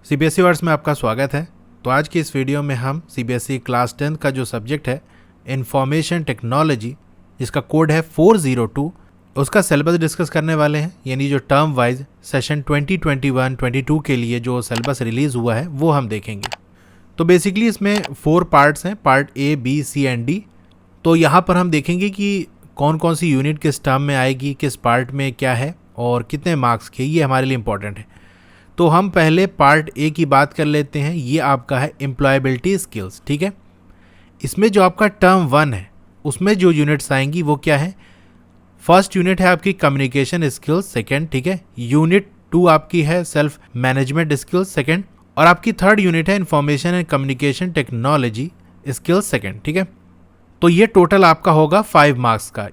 CBSE words में आपका स्वागत है। तो आज की इस वीडियो में हम सीबीएसई क्लास 10 का जो सब्जेक्ट है इंफॉर्मेशन टेक्नोलॉजी, जिसका कोड है 402, उसका सिलेबस डिस्कस करने वाले हैं। यानी जो टर्म वाइज सेशन 2021-22 के लिए जो सिलेबस रिलीज़ हुआ है वो हम देखेंगे। तो बेसिकली इसमें 4 पार्ट्स हैं, part A, B, C and D. तो यहाँ पर हम देखेंगे कि कौन कौन सी यूनिट किस टर्म में आएगी, किस पार्ट में क्या है और कितने मार्क्स के, ये हमारे लिए इंपॉर्टेंट है। तो हम पहले पार्ट ए की बात कर लेते हैं। ये आपका है एम्प्लॉयबिलिटी स्किल्स, ठीक है। इसमें जो आपका टर्म 1 है उसमें जो यूनिट्स आएंगी वो क्या है। फर्स्ट यूनिट है आपकी कम्युनिकेशन स्किल्स, सेकंड, ठीक है। यूनिट 2 आपकी है सेल्फ मैनेजमेंट स्किल्स, सेकंड। और आपकी थर्ड यूनिट है information and communication technology skills, second, ठीक है। तो ये टोटल आपका होगा 5 मार्क्स का।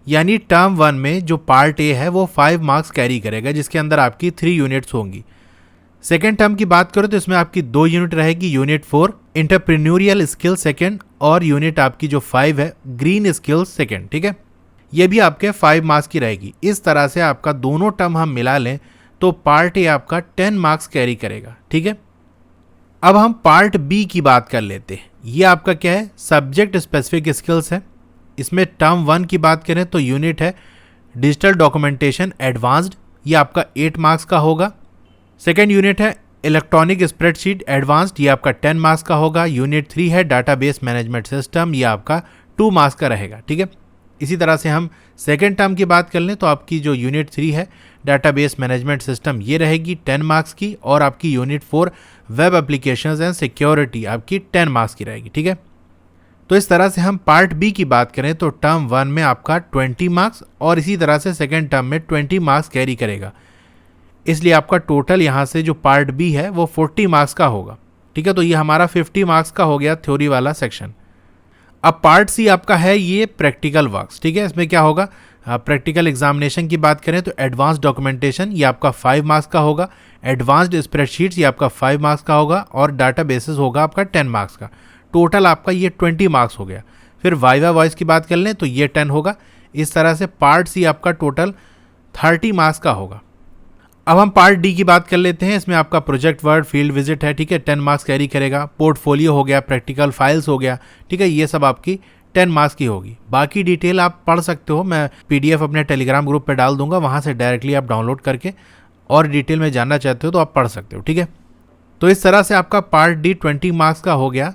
यानी टर्म 1 में जो पार्ट ए है वो 5 मार्क्स कैरी करेगा, जिसके अंदर आपकी 3 यूनिट्स होंगी। सेकेंड टर्म की बात करो तो इसमें आपकी 2 यूनिट रहेगी। यूनिट 4 एंटरप्रेन्योरियल स्किल सेकेंड और यूनिट आपकी जो 5 है ग्रीन स्किल्स सेकेंड, ठीक है। ये भी आपके 5 मार्क्स की रहेगी। इस तरह से आपका दोनों टर्म हम मिला लें तो पार्ट ए आपका 10 मार्क्स कैरी करेगा, ठीक है। अब हम पार्ट बी की बात कर लेते हैं। ये आपका क्या है, सब्जेक्ट स्पेसिफिक स्किल्स है। इसमें टर्म 1 की बात करें तो यूनिट है डिजिटल डॉक्यूमेंटेशन एडवांस्ड, ये आपका 8 मार्क्स का होगा। सेकेंड यूनिट है इलेक्ट्रॉनिक स्प्रेडशीट एडवांस्ड, ये आपका 10 मार्क्स का होगा। यूनिट 3 है डाटाबेस मैनेजमेंट सिस्टम, ये आपका 2 मार्क्स का रहेगा, ठीक है। इसी तरह से हम सेकेंड टर्म की बात कर लें तो आपकी जो यूनिट 3 है डाटाबेस मैनेजमेंट सिस्टम, ये रहेगी 10 मार्क्स की। और आपकी unit 4 web applications and security आपकी 10 मार्क्स की रहेगी, ठीक है। तो इस तरह से हम पार्ट बी की बात करें तो टर्म 1 में आपका 20 मार्क्स और इसी तरह से सेकेंड टर्म में 20 मार्क्स कैरी करेगा। इसलिए आपका टोटल यहाँ से जो पार्ट बी है वो 40 मार्क्स का होगा, ठीक है। तो ये हमारा 50 मार्क्स का हो गया थ्योरी वाला सेक्शन। अब पार्ट सी आपका है ये प्रैक्टिकल वर्क्स, ठीक है। इसमें क्या होगा, प्रैक्टिकल एग्जामिनेशन की बात करें तो एडवांस डॉक्यूमेंटेशन ये आपका 5 मार्क्स का होगा। एडवांस्ड स्प्रेडशीट्स ये आपका 5 मार्क्स का होगा और डाटा बेसिस होगा आपका 10 मार्क्स का। टोटल आपका ये 20 मार्क्स हो गया। फिर वाइवा वॉइस की बात कर लें तो ये 10 होगा। इस तरह से पार्ट सी आपका टोटल 30 मार्क्स का होगा। अब हम पार्ट डी की बात कर लेते हैं। इसमें आपका प्रोजेक्ट वर्क, फील्ड विजिट है, ठीक है, 10 मार्क्स कैरी करेगा। पोर्टफोलियो हो गया, प्रैक्टिकल फाइल्स हो गया, ठीक है, ये सब आपकी 10 मार्क्स की होगी। बाकी डिटेल आप पढ़ सकते हो, मैं PDF अपने टेलीग्राम ग्रुप पे डाल दूंगा, वहाँ से डायरेक्टली आप डाउनलोड करके और डिटेल में जानना चाहते हो तो आप पढ़ सकते हो, ठीक है। तो इस तरह से आपका पार्ट डी 20 मार्क्स का हो गया।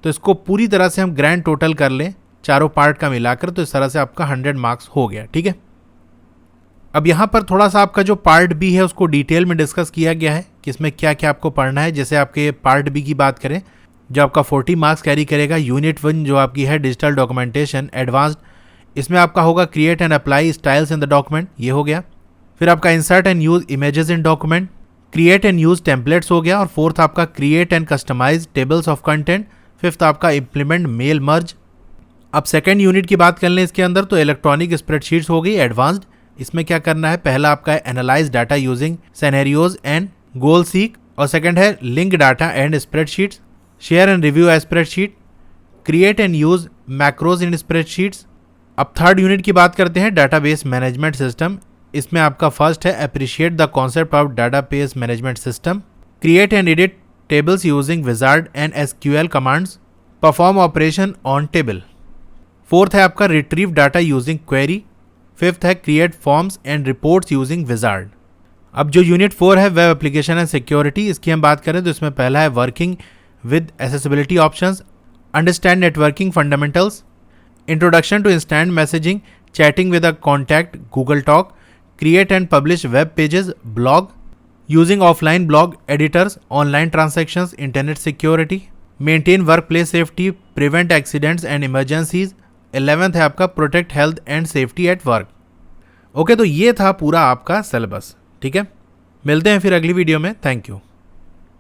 तो इसको पूरी तरह से हम ग्रैंड टोटल कर लें चारों पार्ट का मिलाकर, तो इस तरह से आपका 100 मार्क्स हो गया, ठीक है। अब यहाँ पर थोड़ा सा आपका जो पार्ट बी है उसको डिटेल में डिस्कस किया गया है कि इसमें क्या क्या आपको पढ़ना है। जैसे आपके पार्ट बी की बात करें जो आपका 40 मार्क्स कैरी करेगा। यूनिट 1 जो आपकी है डिजिटल डॉक्यूमेंटेशन एडवांस्ड, इसमें आपका होगा create and apply styles in the document, ये हो गया। फिर आपका insert and use images in document, create and use templates हो गया। और फोर्थ आपका create and customize tables of content. Fifth आपका इम्प्लीमेंट मेल मर्ज। अब सेकेंड यूनिट की बात कर लें इसके अंदर तो इलेक्ट्रॉनिक स्प्रेडशीट्स हो गई एडवांस्ड। इसमें क्या करना है, पहला आपका है analyse data using scenarios and goal seek. और सेकंड है link data and spreadsheets, share and review A spreadsheet, create and use macros in spreadsheets. अब थर्ड यूनिट की बात करते हैं डाटाबेस मैनेजमेंट सिस्टम। इसमें आपका फर्स्ट है appreciate the concept of database management system, create and edit tables using wizard and SQL commands, perform operation on table. Fourth है आपका retrieve data using query. Fifth है create forms and reports using wizard. अब जो unit 4 है web application and security, इसकी हम बात करें तो इसमें पहला है working with accessibility options, understand networking fundamentals, introduction to instant messaging, chatting with a contact, Google Talk, create and publish web pages, blog, using offline blog editors, online transactions, internet security, maintain work place safety, prevent accidents and emergencies. 11th है आपका protect health and safety at work. Okay, तो ये था पूरा आपका syllabus, ठीक है। मिलते हैं फिर अगली वीडियो में। Thank you.